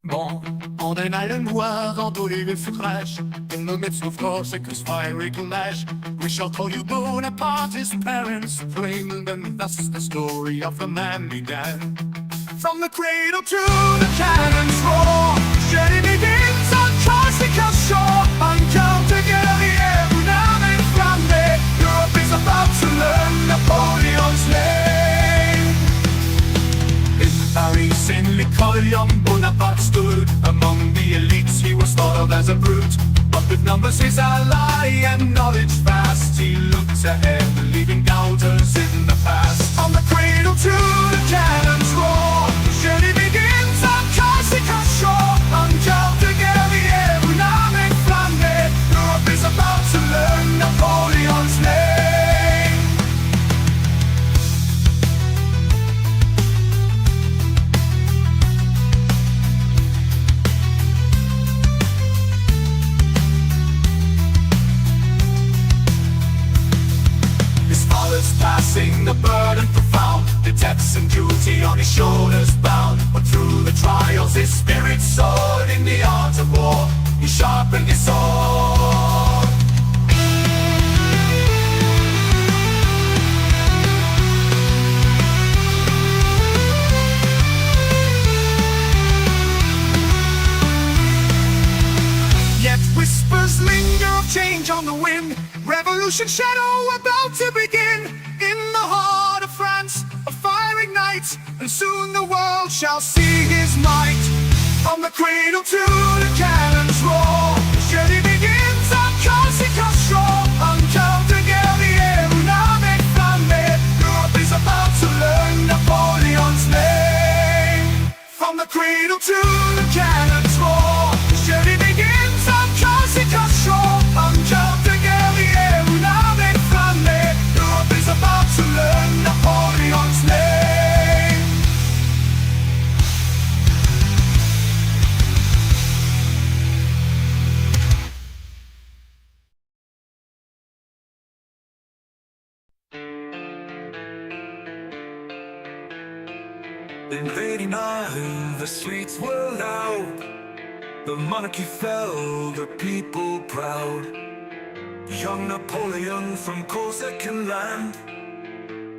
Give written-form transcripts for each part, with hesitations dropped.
Born on an island where entouré de suffrage, in the midst of Corsica's fiery clash, we shall call you Bonaparte. His parents claimed, and thus the story of the man began. From the cradle to the cannon's roar, journey begins on Corsica's shore. Uncounted guerrier, renowned in Flandre, Europe is about to learn Napoleon's name. In Paris, in Napoleon Bonaparte stood among the elites. He was thought of as a brute, but with numbers his ally and knowledge vast, he looked ahead, leaving doubters in the past. From the cradle to the cannon's roar, the journey begins on Corsica's shore. Uncounted guerrier, renowned in Flandre, Europe is about to learn Napoleon's name. Passing the burden profound, the debts and duty on his shoulders bound. But through the trials his spirit soared. In the art of war he sharpened his sword. Yet whispers linger of change on the wind, revolution shadow about to begin. In the heart of France a fire ignites, and soon the world shall see his might. From the cradle to the cannon's roar, the journey begins on Corsica's shore. Uncounted guerrier, renowned in Flandre, Europe is about to learn Napoleon's name. From the cradle to the cannon's roar, the journey begins on Corsica's shore. Uncounted guerrier, renowned in Flandre, Europe is about to learn Napoleon's name. In '89, the streets were loud, the monarchy fell, the people proud. Young Napoleon from Corsican land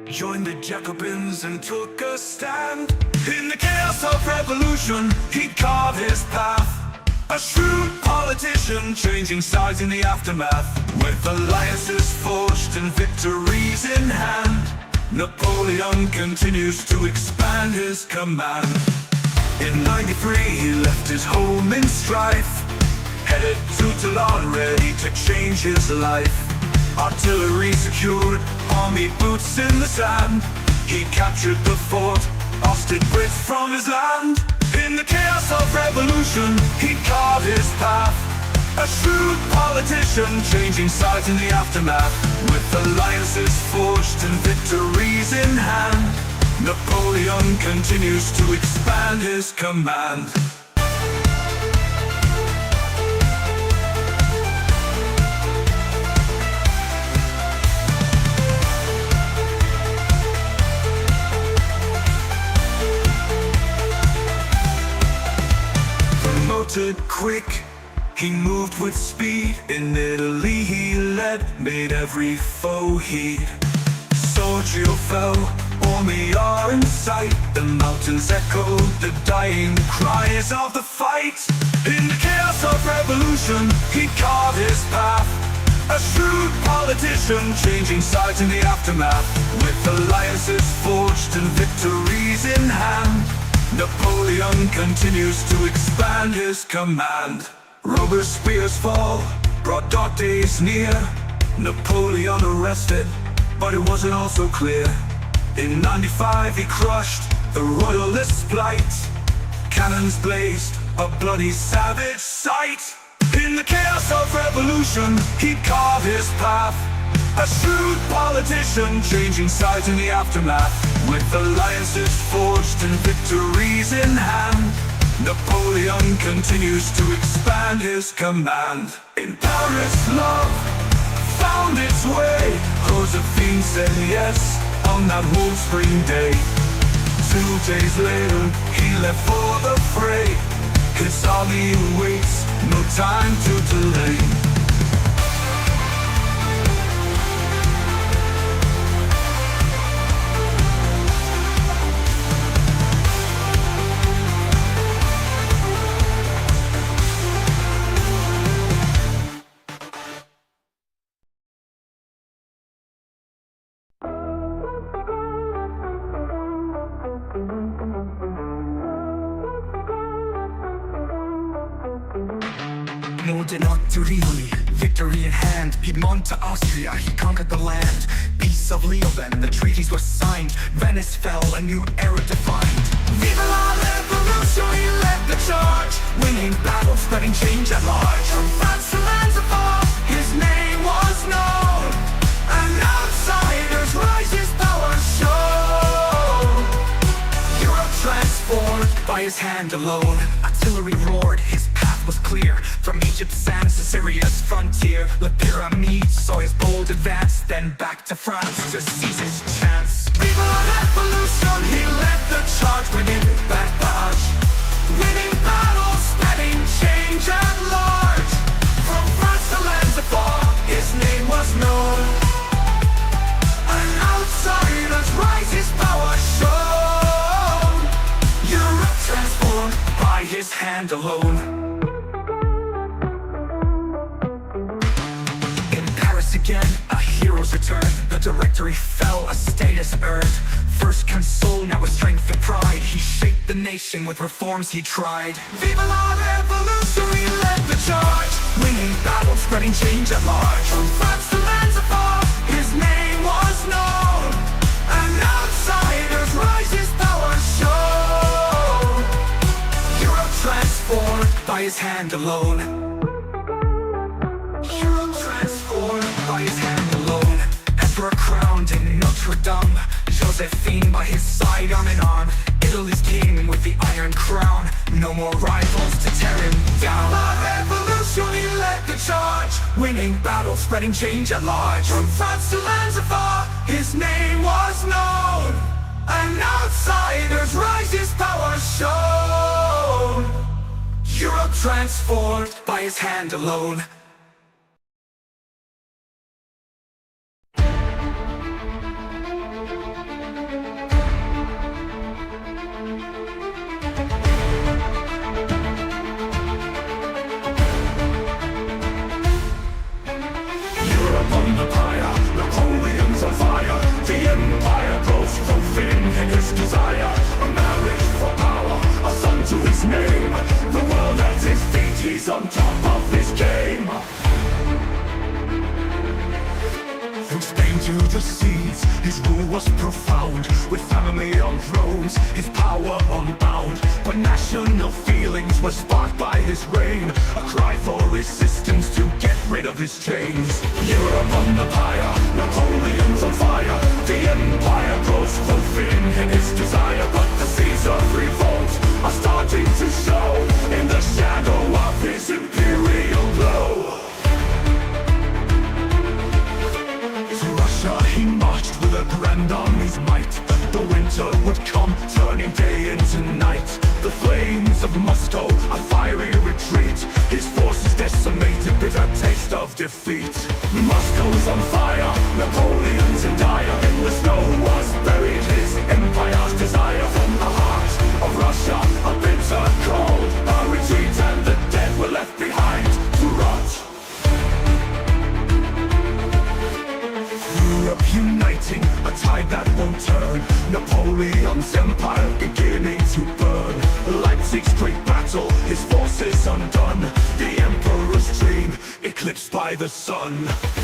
joined the Jacobins and took a stand. In the chaos of revolution, he carved his path, a shrewd politician changing sides in the aftermath. With alliances forged and victories in hand, Napoleon continues to expand his command. In '93 he left his home in strife, headed to Toulon, ready to change his life. Artillery secured, army boots in the sand, he captured the fort, ousted Brits from his land. In the chaos of revolution, he carved his path, a shrewd politician changing sides in the aftermath. With alliances forged and victories in hand, Napoleon continues to expand his command. Promoted quick, he moved with speed. In Italy he led, made every foe heed. Sorgio fell, army are in sight, the mountains echoed the dying cries of the fight. In the chaos of revolution, he carved his path, a shrewd politician changing sides in the aftermath. With alliances forged and victories in hand, Napoleon continues to expand his command. Robespierre's fall brought dark days near, Napoleon arrested, but it wasn't all so clear. In '95 he crushed the royalist plight, cannons blazed, a bloody savage sight. In the chaos of revolution, he carved his path, a shrewd politician changing sides in the aftermath. With alliances forged and victories in hand, Napoleon continues to expand his command. In Paris love found its way, Josephine said yes on that warm spring day. 2 days later he left for the fray, His army waits, no time to delay. No, did not do really. Victory in hand, Piedmont to Austria, he conquered the land. Peace of Leoben, the treaties were signed. Venice fell, a new era defined. Viva la revolution, he led the charge, winning battles, spreading change at large. From France to lands afar, his name was known, and outsiders rise, his power shone. Europe transformed by his hand alone. Artillery roared, his path was clear. From Egypt's sands to Syria's frontier, the pyramids saw his bold advance. Then back to France to seize his chance. Viva la revolution, he led the charge, winning battles, winning battles, spreading change at large. From France to lands afar, his name was known, and outsiders rise, his power shone. Europe transformed by his hand alone. Again, a hero's return. The Directory fell, a status earned. First console, now with strength and pride, he shaped the nation with reforms he tried. Viva la revolution, he led the charge, winning battles, spreading change at large. From France to lands afar, his name was known, and outsiders rise, his power shone. Europe transformed by his hand alone. By his hand alone, emperor crowned in Notre Dame, Josephine by his side, arm in arm, Italy's king with the iron crown. No more rivals to tear him down. La revolution, he led the charge, winning battles, spreading change at large. From France to lands afar, his name was known, and outsiders rise, his power shone. Europe transformed by his hand alone. On the pyre, Napoleon's on fire. The empire grows, fulfilling his desire. A marriage for power, a son to his name. The world at his feet, he's on top of his game. From Spain to the seas, his rule was profound. With family on thrones, his power unbound. But national feelings were sparked by his reign. A cry for resistance to get rid of his chains. Europe on the pyre, Napoleon's on fire. The empire grows, fulfilling his desire. But the seeds of revolt are starting to show in the shadow of his imperial glow. To Russia he marched with a grand army's might. The winter would come, turning day into night. The flames of Moscow, a fiery retreat. His forces decimated, bitter taste of defeat. Moscow's on fire, Napoleon's in dire. In the snow was buried his empire's desire. From the heart of Russia, a bitter cold, a retreat, and the dead were left behind to rot. Europe uniting, a tide that won't turn. Napoleon's empire beginning to burn. Leipzig's great battle, his forces undone. The emperor's dream eclipsed by the sun.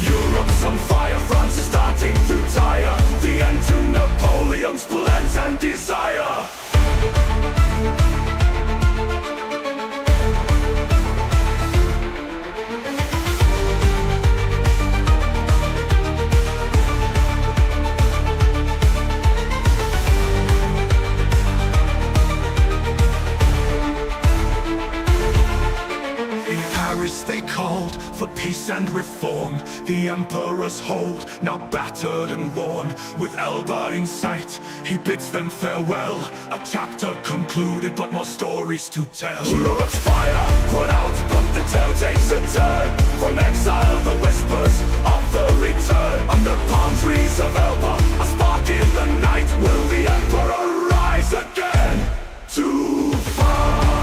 Europe's on fire, France is starting to tire. The end to Napoleon's plans and desire. They called for peace. peace and reform. The emperor's hold, now battered and worn, with Elba in sight, he bids them farewell. A chapter concluded, but more stories to tell. Europe's fire put out, but the tale takes a turn. From exile the whispers of the return. Under palm trees of Elba, a spark in the night. Will the emperor rise again to fight?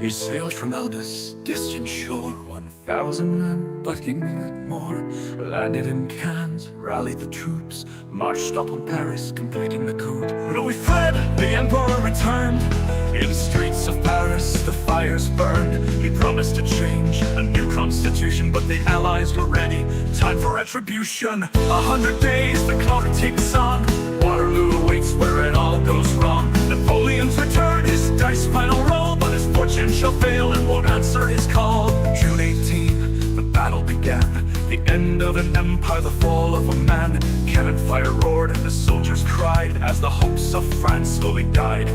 He sailed from Elba's distant shore, 1,000 men, but he needed more. Landed in Cannes, rallied the troops, marched up on Paris, completing the coup. Louis fled, the emperor returned. In the streets of Paris, the fires burned. He promised to change, a new constitution, but the allies were ready. Time for retribution. 100 days, the clock ticks on. Waterloo awaits where it all goes wrong. Napoleon's return, his dice final roll, but his fortune shall fail and won't answer his call. June 18, the battle began. The end of an empire, the fall of a man. Cannon fire roared and the soldiers cried as the hopes of France slowly died.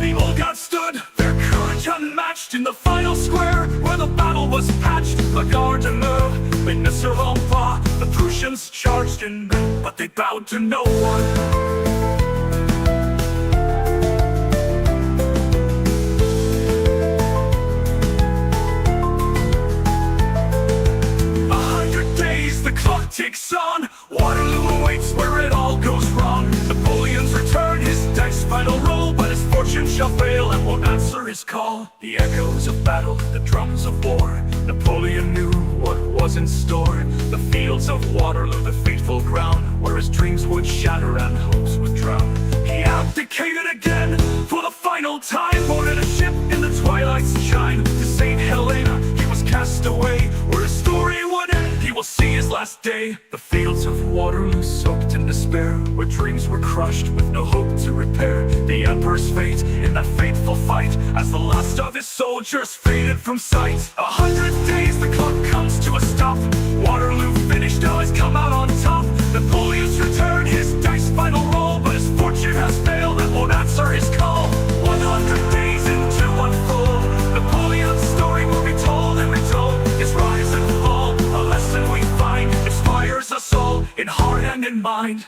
The old gods stood, their courage unmatched, in the final square where the battle was patched. La Gare de Meuse, they ne servant pas. The Prussians charged in, but they bowed to no one. 100 days, the clock ticks on. Waterloo awaits where it all goes wrong. Napoleon's return, his dice final roll, but his fortune shall fail and won't answer his call. The echoes of battle, the drums of war. Napoleon knew what was in store. The fields of Waterloo, the fateful ground, where his dreams would shatter and hopes would drown. He abdicated again for the final time, boarded a ship in the twilight's shine. To St. Helena he was cast away, where his story would end, he will see his last day. The fields of Waterloo soaked in despair, where dreams were crushed with no hope to repair. The emperor's fate in that fateful fight, as the last of his soldiers faded from sight. 100 days, the clock comes to a stop. Waterloo finished, now he's come out on top. Napoleon's return, his dice final roll, but his fortune has failed and won't answer his call. 100 days into one full, Napoleon's story will be told and retold. His rise and fall, a lesson we find, inspires us all in heart and in mind.